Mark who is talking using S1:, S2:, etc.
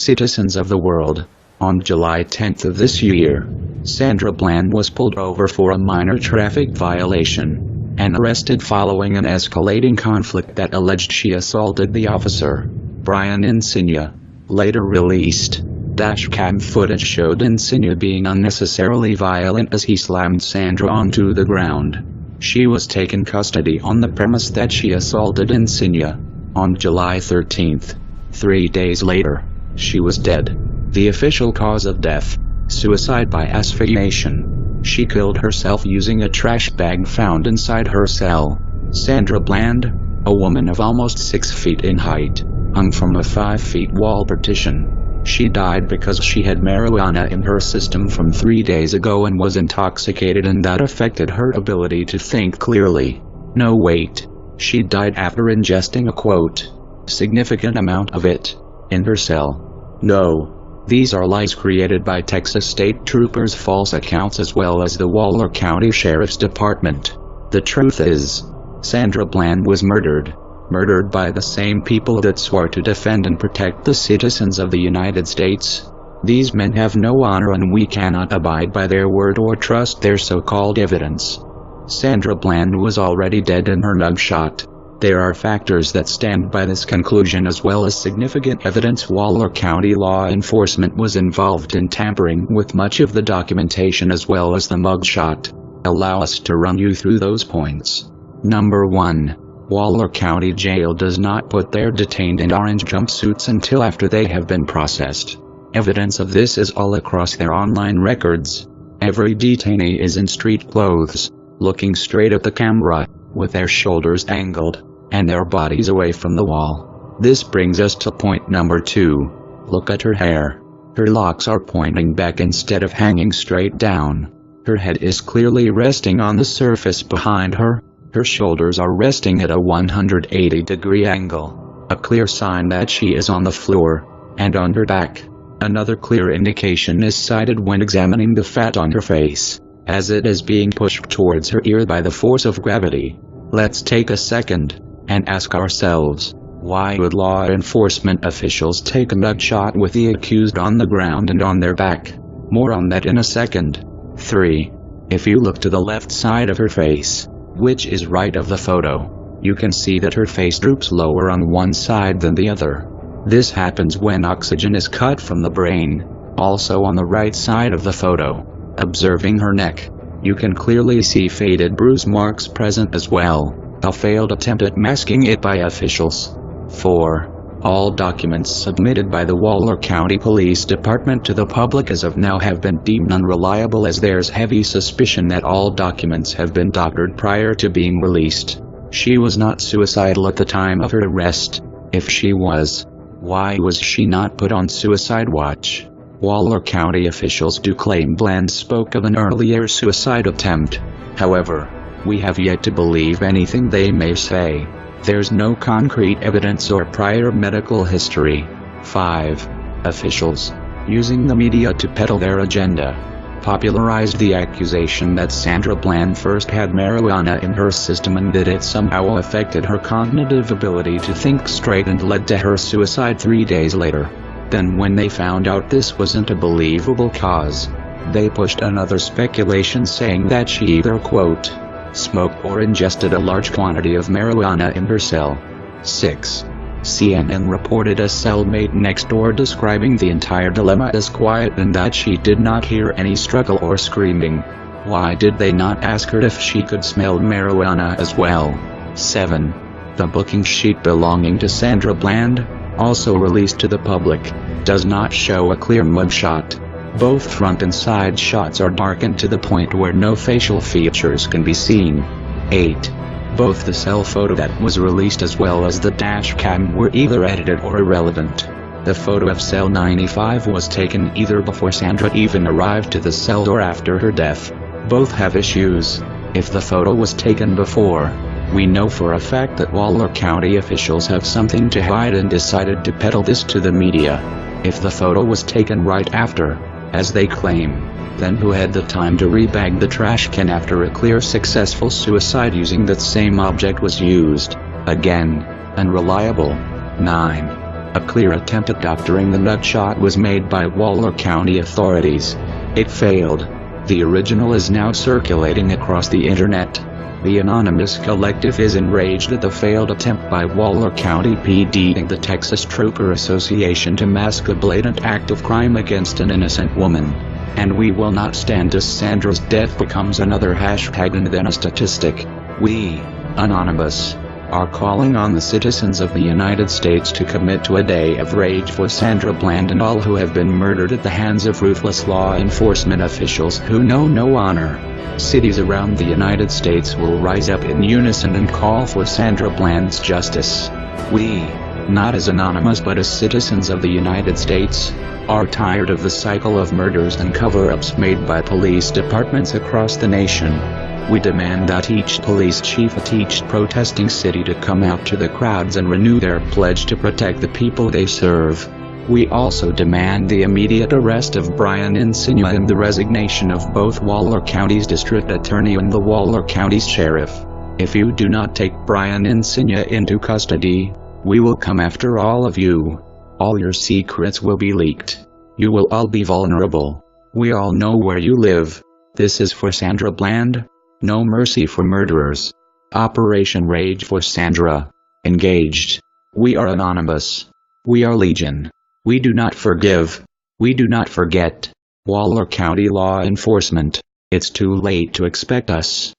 S1: citizens of the world. On July 10th of this year, Sandra Bland was pulled over for a minor traffic violation and arrested following an escalating conflict that alleged she assaulted the officer. Brian Insignia, later released. Dashcam footage showed Insignia being unnecessarily violent as he slammed Sandra onto the ground. She was taken custody on the premise that she assaulted Insignia. On July 13th, 3 days later, she was dead. The official cause of death: suicide by asphyxiation. She killed herself using a trash bag found inside her cell. Sandra Bland, a woman of almost 6 feet in height, hung from a 5-foot wall partition. She died because she had marijuana in her system from 3 days ago and was intoxicated, and that affected her ability to think clearly. No, wait. She died after ingesting a quote, significant amount of it, in her cell. No. These are lies created by Texas State Troopers' false accounts as well as the Waller County Sheriff's Department. The truth is, Sandra Bland was murdered by the same people that swore to defend and protect the citizens of the United States. These men have no honor, and we cannot abide by their word or trust their so-called evidence. Sandra Bland was already dead in her mugshot. There are factors that stand by this conclusion as well as significant evidence. Waller County law enforcement was involved in tampering with much of the documentation as well as the mugshot. Allow us to run you through those points. Number 1. Waller County Jail does not put their detained in orange jumpsuits until after they have been processed. Evidence of this is all across their online records. Every detainee is in street clothes, looking straight at the camera, with their shoulders angled, and their bodies away from the wall. This brings us to point number 2. Look at her hair. Her locks are pointing back instead of hanging straight down. Her head is clearly resting on the surface behind her. Her shoulders are resting at a 180-degree angle, a clear sign that she is on the floor, and on her back. Another clear indication is cited when examining the fat on her face, as it is being pushed towards her ear by the force of gravity. Let's take a second and ask ourselves, why would law enforcement officials take a mugshot with the accused on the ground and on their back? More on that in a second. 3. If you look to the left side of her face, which is right of the photo, you can see that her face droops lower on one side than the other. This happens when oxygen is cut from the brain. Also on the right side of the photo, observing her neck, you can clearly see faded bruise marks present as well, a failed attempt at masking it by officials. 4. All documents submitted by the Waller County Police Department to the public as of now have been deemed unreliable, as there's heavy suspicion that all documents have been doctored prior to being released. She was not suicidal at the time of her arrest. If she was, why was she not put on suicide watch? Waller County officials do claim Bland spoke of an earlier suicide attempt. However, we have yet to believe anything they may say. There's no concrete evidence or prior medical history. 5. Officials, using the media to peddle their agenda, popularized the accusation that Sandra Bland first had marijuana in her system and that it somehow affected her cognitive ability to think straight and led to her suicide 3 days later. Then when they found out this wasn't a believable cause, they pushed another speculation saying that she either, quote, smoked or ingested a large quantity of marijuana in her cell. 6. CNN reported a cellmate next door describing the entire dilemma as quiet and that she did not hear any struggle or screaming. Why did they not ask her if she could smell marijuana as well? 7. The booking sheet belonging to Sandra Bland, also released to the public, does not show a clear mugshot. Both front and side shots are darkened to the point where no facial features can be seen. 8. Both the cell photo that was released as well as the dash cam were either edited or irrelevant. The photo of cell 95 was taken either before Sandra even arrived to the cell or after her death. Both have issues. If the photo was taken before, we know for a fact that Waller County officials have something to hide and decided to peddle this to the media. If the photo was taken right after, as they claim, then who had the time to rebag the trash can after a clear successful suicide using that same object was used? Again, unreliable. 9. A clear attempt at doctoring the nutshot was made by Waller County authorities. It failed. The original is now circulating across the internet. The anonymous collective is enraged at the failed attempt by Waller County PD and the Texas Trooper Association to mask a blatant act of crime against an innocent woman. And we will not stand as Sandra's death becomes another hashtag and then a statistic. We, Anonymous, are calling on the citizens of the United States to commit to a day of rage for Sandra Bland and all who have been murdered at the hands of ruthless law enforcement officials who know no honor. Cities around the United States will rise up in unison and call for Sandra Bland's justice. We, not as Anonymous but as citizens of the United States, are tired of the cycle of murders and cover-ups made by police departments across the nation. We demand that each police chief at each protesting city to come out to the crowds and renew their pledge to protect the people they serve. We also demand the immediate arrest of Brian Encinia and the resignation of both Waller County's district attorney and the Waller County's sheriff. If you do not take Brian Encinia into custody, we will come after all of you. All your secrets will be leaked. You will all be vulnerable. We all know where you live. This is for Sandra Bland. No mercy for murderers. Operation Rage for Sandra. Engaged. We are Anonymous. We are Legion. We do not forgive. We do not forget. Waller County Law Enforcement. It's too late to expect us.